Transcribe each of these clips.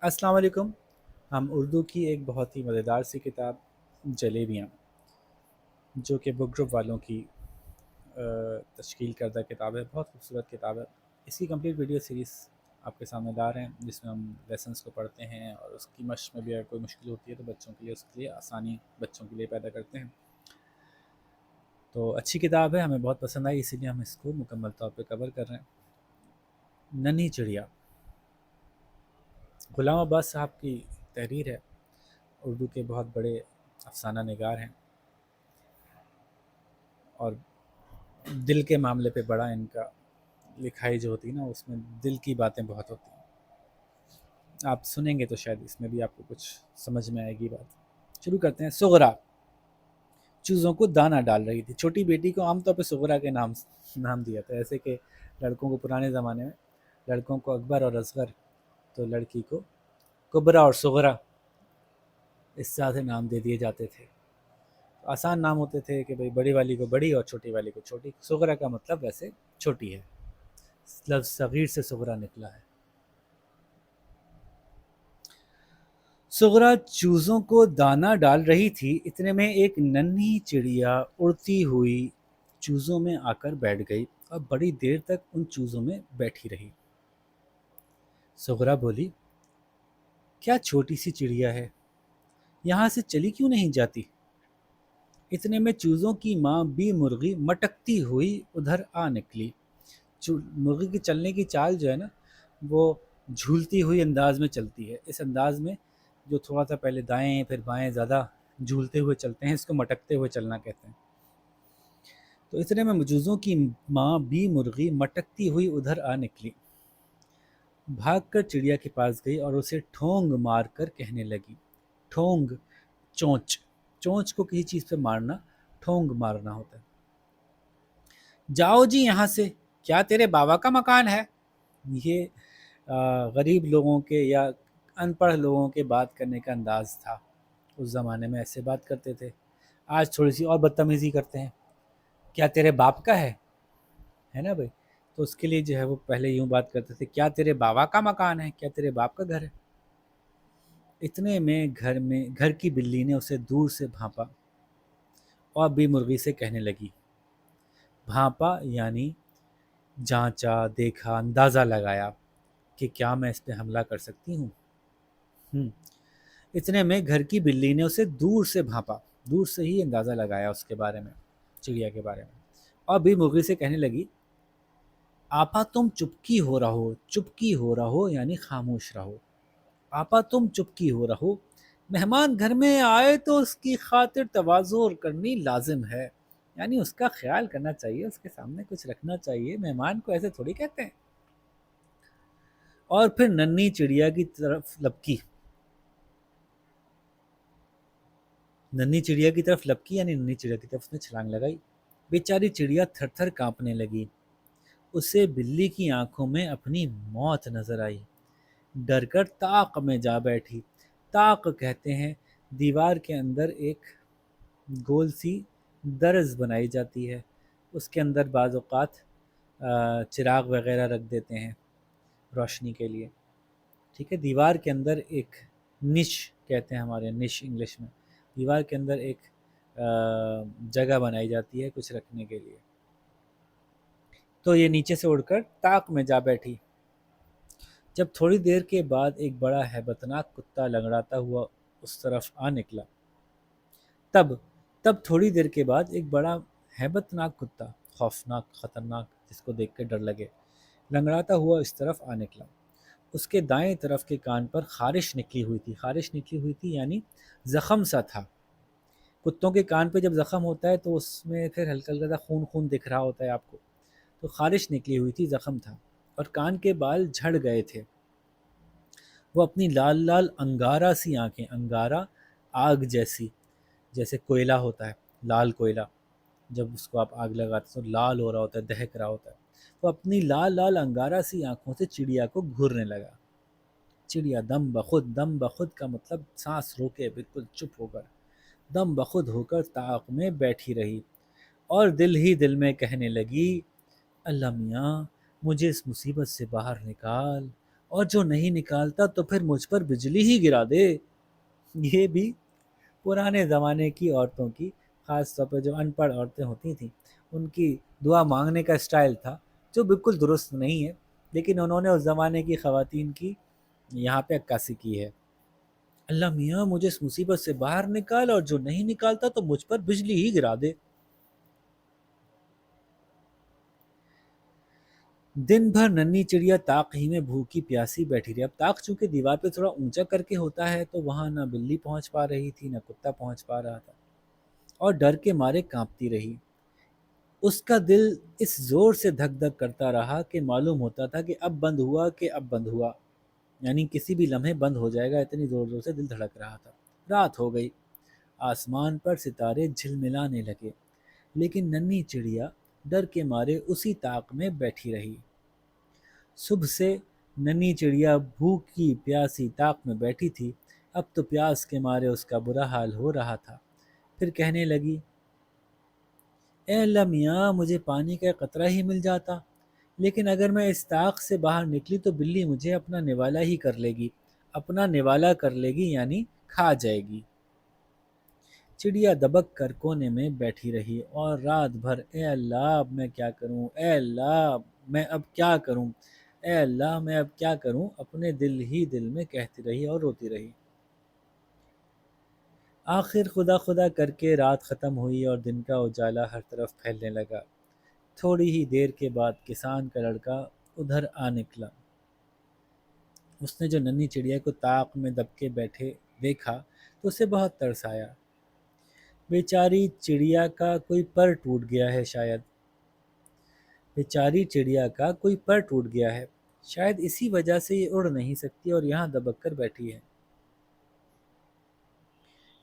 السلام علیکم۔ ہم اردو کی ایک بہت ہی مزیدار سی کتاب جلیبیاں، جو کہ بک گروپ والوں کی تشکیل کردہ کتاب ہے، بہت خوبصورت کتاب ہے۔ اس کی کمپلیٹ ویڈیو سیریز آپ کے سامنے لا رہے ہیں، جس میں ہم لیسنس کو پڑھتے ہیں اور اس کی مشق میں بھی اگر کوئی مشکل ہوتی ہے تو بچوں کے لیے اس کے لیے آسانی بچوں کے لیے پیدا کرتے ہیں۔ تو اچھی کتاب ہے، ہمیں بہت پسند آئی، اسی لیے ہم اس کو مکمل طور پہ کور کر رہے ہیں۔ ننھی چڑیا غلام عباس صاحب کی تحریر ہے، اردو کے بہت بڑے افسانہ نگار ہیں، اور دل کے معاملے پہ بڑا ان کا لکھائی جو ہوتی ہے نا، اس میں دل کی باتیں بہت ہوتی ہیں۔ آپ سنیں گے تو شاید اس میں بھی آپ کو کچھ سمجھ میں آئے گی بات۔ شروع کرتے ہیں۔ سغرا چوزوں کو دانہ ڈال رہی تھی۔ چھوٹی بیٹی کو عام طور پہ سغرا کے نام دیا تھا، ایسے کہ لڑکوں کو پرانے زمانے میں لڑکوں کو اکبر اور اصغر، تو لڑکی کو کبرا اور سغرا اس طرح سے نام دے دیے جاتے تھے۔ آسان نام ہوتے تھے کہ بھئی بڑی والی کو بڑی اور چھوٹی والی کو چھوٹی۔ سغرا کا مطلب ویسے چھوٹی ہے، لفظ صغیر سے سغرا نکلا ہے۔ سغرا چوزوں کو دانہ ڈال رہی تھی، اتنے میں ایک ننھی چڑیا اڑتی ہوئی چوزوں میں آ کر بیٹھ گئی اور بڑی دیر تک ان چوزوں میں بیٹھی رہی۔ سغرا بولی، کیا چھوٹی سی چڑیا ہے، یہاں سے چلی کیوں نہیں جاتی؟ اتنے میں چوزوں کی ماں بی مرغی مٹکتی ہوئی ادھر آ نکلی۔ مرغی کی چلنے کی چال جو ہے نا، وہ جھولتی ہوئی انداز میں چلتی ہے۔ اس انداز میں جو تھوڑا سا پہلے دائیں پھر بائیں زیادہ جھولتے ہوئے چلتے ہیں، اس کو مٹکتے ہوئے چلنا کہتے ہیں۔ تو اتنے میں چوزوں کی ماں بی مرغی مٹکتی ہوئی ادھر آ نکلی، بھاگ کر چڑیا کے پاس گئی اور اسے ٹھونگ مار کر کہنے لگی۔ ٹھونگ چونچ، چونچ کو کسی چیز پہ مارنا ٹھونگ مارنا ہوتا ہے۔ جاؤ جی یہاں سے، کیا تیرے بابا کا مکان ہے؟ یہ غریب لوگوں کے یا ان پڑھ لوگوں کے بات کرنے کا انداز تھا، اس زمانے میں ایسے بات کرتے تھے۔ آج تھوڑی سی اور بدتمیزی کرتے ہیں، کیا تیرے باپ کا ہے نا بھائی؟ تو اس کے لیے جو ہے وہ پہلے یوں بات کرتے تھے، کیا تیرے بابا کا مکان ہے، کیا تیرے باپ کا گھر ہے؟ اتنے میں گھر کی بلی نے اسے دور سے بھانپا اور بی مرغی سے کہنے لگی۔ بھانپا یعنی جانچا، دیکھا، اندازہ لگایا کہ کیا میں اس پہ حملہ کر سکتی ہوں۔ اتنے میں گھر کی بلی نے اسے دور سے بھانپا، دور سے ہی اندازہ لگایا اس کے بارے میں، چڑیا کے بارے میں، اور بی مرغی سے کہنے لگی، آپا تم چپکی ہو رہو، چپکی ہو رہو یعنی خاموش رہو۔ آپا تم چپکی ہو رہو، مہمان گھر میں آئے تو اس کی خاطر تواضع کرنی لازم ہے، یعنی اس کا خیال کرنا چاہیے، اس کے سامنے کچھ رکھنا چاہیے، مہمان کو ایسے تھوڑی کہتے ہیں۔ اور پھر ننھی چڑیا کی طرف لپکی، ننھی چڑیا کی طرف لپکی یعنی ننھی چڑیا کی طرف اس نے چھلانگ لگائی۔ بیچاری چڑیا تھر تھر کانپنے لگی، اسے بلی کی آنکھوں میں اپنی موت نظر آئی، ڈر کر طاق میں جا بیٹھی۔ طاق کہتے ہیں دیوار کے اندر ایک گول سی درز بنائی جاتی ہے، اس کے اندر بعض اوقات چراغ وغیرہ رکھ دیتے ہیں روشنی کے لیے، ٹھیک ہے۔ دیوار کے اندر ایک نش کہتے ہیں ہمارے، نش انگلش میں، دیوار کے اندر ایک جگہ بنائی جاتی ہے کچھ رکھنے کے لیے۔ تو یہ نیچے سے اڑ کر طاق میں جا بیٹھی۔ جب تھوڑی دیر کے بعد ایک بڑا ہیبتناک کتا لنگڑاتا ہوا اس طرف آ نکلا، تب تھوڑی دیر کے بعد ایک بڑا ہیبتناک کتا، خوفناک، خطرناک، جس کو دیکھ کے ڈر لگے، لنگڑاتا ہوا اس طرف آ نکلا۔ اس کے دائیں طرف کے کان پر خارش نکلی ہوئی تھی، خارش نکلی ہوئی تھی یعنی زخم سا تھا۔ کتوں کے کان پہ جب زخم ہوتا ہے تو اس میں پھر ہلکا ہلکا خون خون دکھ رہا ہوتا ہے آپ کو، تو خارش نکلی ہوئی تھی، زخم تھا، اور کان کے بال جھڑ گئے تھے۔ وہ اپنی لال لال انگارہ سی آنکھیں، انگارہ آگ جیسی، جیسے کوئلہ ہوتا ہے، لال کوئلہ، جب اس کو آپ آگ لگاتے تو لال ہو رہا ہوتا ہے، دہک رہا ہوتا ہے، وہ اپنی لال لال انگارہ سی آنکھوں سے چڑیا کو گھورنے لگا۔ چڑیا دم بخود کا مطلب سانس روکے، بالکل چپ ہو کر، دم بخود ہو کر طاق میں بیٹھی رہی اور دل ہی دل میں کہنے لگی، اللہ میاں مجھے اس مصیبت سے باہر نکال، اور جو نہیں نکالتا تو پھر مجھ پر بجلی ہی گرا دے۔ یہ بھی پرانے زمانے کی عورتوں کی، خاص طور پہ جو ان پڑھ عورتیں ہوتی تھیں، ان کی دعا مانگنے کا اسٹائل تھا، جو بالکل درست نہیں ہے، لیکن انہوں نے اس زمانے کی خواتین کی یہاں پہ عکاسی کی ہے۔ اللہ میاں مجھے اس مصیبت سے باہر نکال، اور جو نہیں نکالتا تو مجھ پر بجلی ہی گرا دے۔ دن بھر ننھی چڑیا طاق ہی میں بھوکی پیاسی بیٹھی رہی۔ اب طاق چونکہ دیوار پہ تھوڑا اونچا کر کے ہوتا ہے، تو وہاں نہ بلی پہنچ پا رہی تھی، نہ کتا پہنچ پا رہا تھا، اور ڈر کے مارے کانپتی رہی۔ اس کا دل اس زور سے دھک دھک کرتا رہا کہ معلوم ہوتا تھا کہ اب بند ہوا، کہ اب بند ہوا، یعنی کسی بھی لمحے بند ہو جائے گا، اتنی زور زور سے دل دھڑک رہا تھا۔ رات ہو گئی، آسمان پر ستارے جھلملانے لگے، لیکن ننھی چڑیا ڈر کے مارے اسی طاق میں بیٹھی رہی۔ صبح سے ننھی چڑیا بھوکی پیاسی طاق میں بیٹھی تھی، اب تو پیاس کے مارے اس کا برا حال ہو رہا تھا۔ پھر کہنے لگی، اے اللہ میاں مجھے پانی کا قطرہ ہی مل جاتا، لیکن اگر میں اس طاق سے باہر نکلی تو بلی مجھے اپنا نوالا ہی کر لے گی، اپنا نوالا کر لے گی یعنی کھا جائے گی۔ چڑیا دبک کر کونے میں بیٹھی رہی اور رات بھر اے اللہ اب میں کیا کروں، اے اللہ میں اب کیا کروں، اے اللہ میں اب کیا کروں، اپنے دل ہی دل میں کہتی رہی اور روتی رہی۔ آخر خدا خدا کر کے رات ختم ہوئی اور دن کا اجالا ہر طرف پھیلنے لگا۔ تھوڑی ہی دیر کے بعد کسان کا لڑکا ادھر آ نکلا۔ اس نے جو ننھی چڑیا کو طاق میں دب کے بیٹھے دیکھا تو اسے بہت ترس آیا۔ بیچاری چڑیا کا کوئی پر ٹوٹ گیا ہے شاید، بیچاری چڑیا کا کوئی پر ٹوٹ گیا ہے، شاید اسی وجہ سے یہ اڑ نہیں سکتی اور یہاں دبک کر بیٹھی ہے۔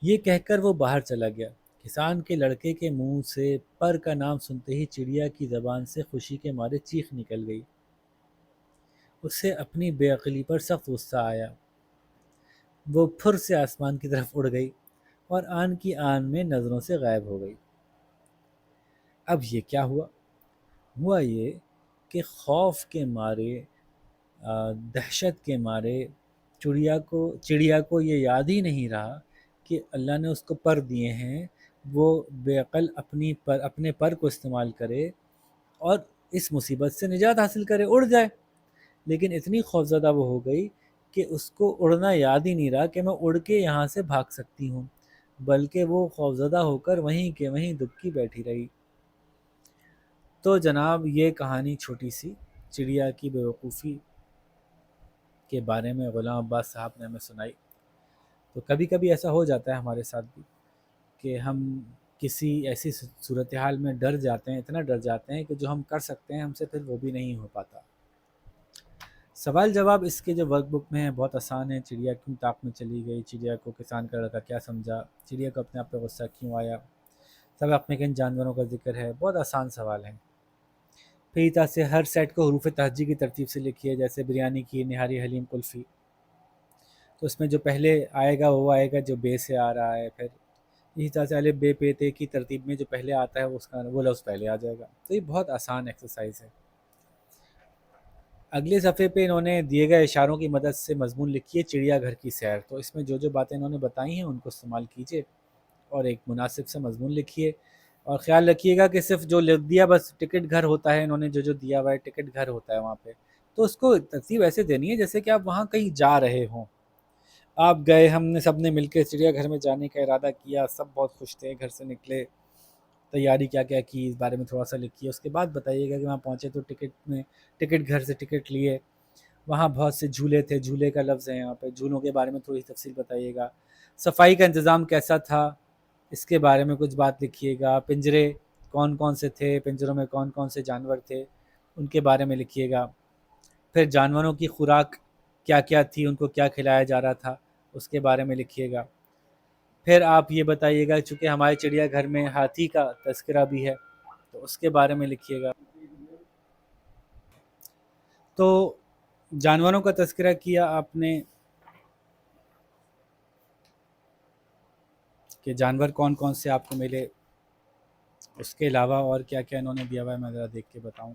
یہ کہہ کر وہ باہر چلا گیا۔ کسان کے لڑکے کے منہ سے پر کا نام سنتے ہی چڑیا کی زبان سے خوشی کے مارے چیخ نکل گئی۔ اسے اپنی بے عقلی پر سخت غصہ آیا۔ وہ پھر سے آسمان کی طرف اڑ گئی اور آن کی آن میں نظروں سے غائب ہو گئی۔ اب یہ کیا ہوا؟ ہوا یہ کہ خوف کے مارے، دہشت کے مارے چڑیا کو یہ یاد ہی نہیں رہا کہ اللہ نے اس کو پر دیے ہیں، وہ بے عقل اپنے پر کو استعمال کرے اور اس مصیبت سے نجات حاصل کرے، اڑ جائے۔ لیکن اتنی خوفزدہ وہ ہو گئی کہ اس کو اڑنا یاد ہی نہیں رہا کہ میں اڑ کے یہاں سے بھاگ سکتی ہوں، بلکہ وہ خوفزدہ ہو کر وہیں کے وہیں دبکی بیٹھی رہی۔ تو جناب یہ کہانی چھوٹی سی چڑیا کی بیوقوفی کے بارے میں غلام عباس صاحب نے ہمیں سنائی۔ تو کبھی کبھی ایسا ہو جاتا ہے ہمارے ساتھ بھی کہ ہم کسی ایسی صورتحال میں ڈر جاتے ہیں، اتنا ڈر جاتے ہیں کہ جو ہم کر سکتے ہیں ہم سے پھر وہ بھی نہیں ہو پاتا۔ سوال جواب اس کے جو ورک بک میں ہیں بہت آسان ہے۔ چڑیا کیوں طاق میں چلی گئی، چڑیا کو کسان کا لڑکا کیا سمجھا، چڑیا کو اپنے آپ پہ غصہ کیوں آیا، سبق میں کن جانوروں کا ذکر ہے، بہت آسان سوال ہیں۔ پھر اس طرح سے ہر سیٹ کو حروف تہجی کی ترتیب سے لکھیے، جیسے بریانی کی نہاری حلیم کلفی، تو اس میں جو پہلے آئے گا وہ آئے گا جو بے سے آ رہا ہے، پھر اسی طرح سے الف بے پے تے کی ترتیب میں جو پہلے آتا ہے وہ لفظ پہلے آ جائے گا۔ تو یہ بہت آسان ایکسرسائز ہے۔ اگلے صفحے پہ انہوں نے دیے گئے اشاروں کی مدد سے مضمون لکھیے چڑیا گھر کی سیر، تو اس میں جو جو باتیں انہوں نے بتائی ہیں ان کو استعمال کیجیے اور ایک مناسب سے مضمون لکھیے، اور خیال رکھیے گا کہ صرف جو لکھ دیا بس ٹکٹ گھر ہوتا ہے، انہوں نے جو دیا ہوا ہے ٹکٹ گھر ہوتا ہے وہاں پہ، تو اس کو ترتیب ایسے دینی ہے جیسے کہ آپ وہاں کہیں جا رہے ہوں۔ آپ گئے، ہم نے سب نے مل کے چڑیا گھر میں جانے کا ارادہ کیا، سب بہت خوش تھے، گھر سے نکلے، تیاری کیا کیا کی اس بارے میں تھوڑا سا لکھیے، اس کے بعد بتائیے گا کہ وہاں پہنچے تو ٹکٹ گھر سے ٹکٹ لیے، وہاں بہت سے جھولے تھے، جھولے کا لفظ ہے یہاں پہ، جھولوں کے بارے میں تھوڑی تفصیل بتائیے گا، صفائی کا انتظام کیسا تھا اس کے بارے میں کچھ بات لکھیے گا، پنجرے کون کون سے تھے، پنجروں میں کون کون سے جانور تھے ان کے بارے میں لکھیے گا، پھر جانوروں کی خوراک کیا کیا تھی، ان کو کیا کھلایا جا رہا تھا اس کے بارے میں لکھیے گا، پھر آپ یہ بتائیے گا چونکہ ہمارے چڑیا گھر میں ہاتھی کا تذکرہ بھی ہے تو اس کے بارے میں لکھیے گا۔ تو جانوروں کا تذکرہ کیا آپ نے کہ جانور کون کون سے آپ کو ملے، اس کے علاوہ اور کیا کیا انہوں نے دیا ہوا ہے میں ذرا دیکھ کے بتاؤں۔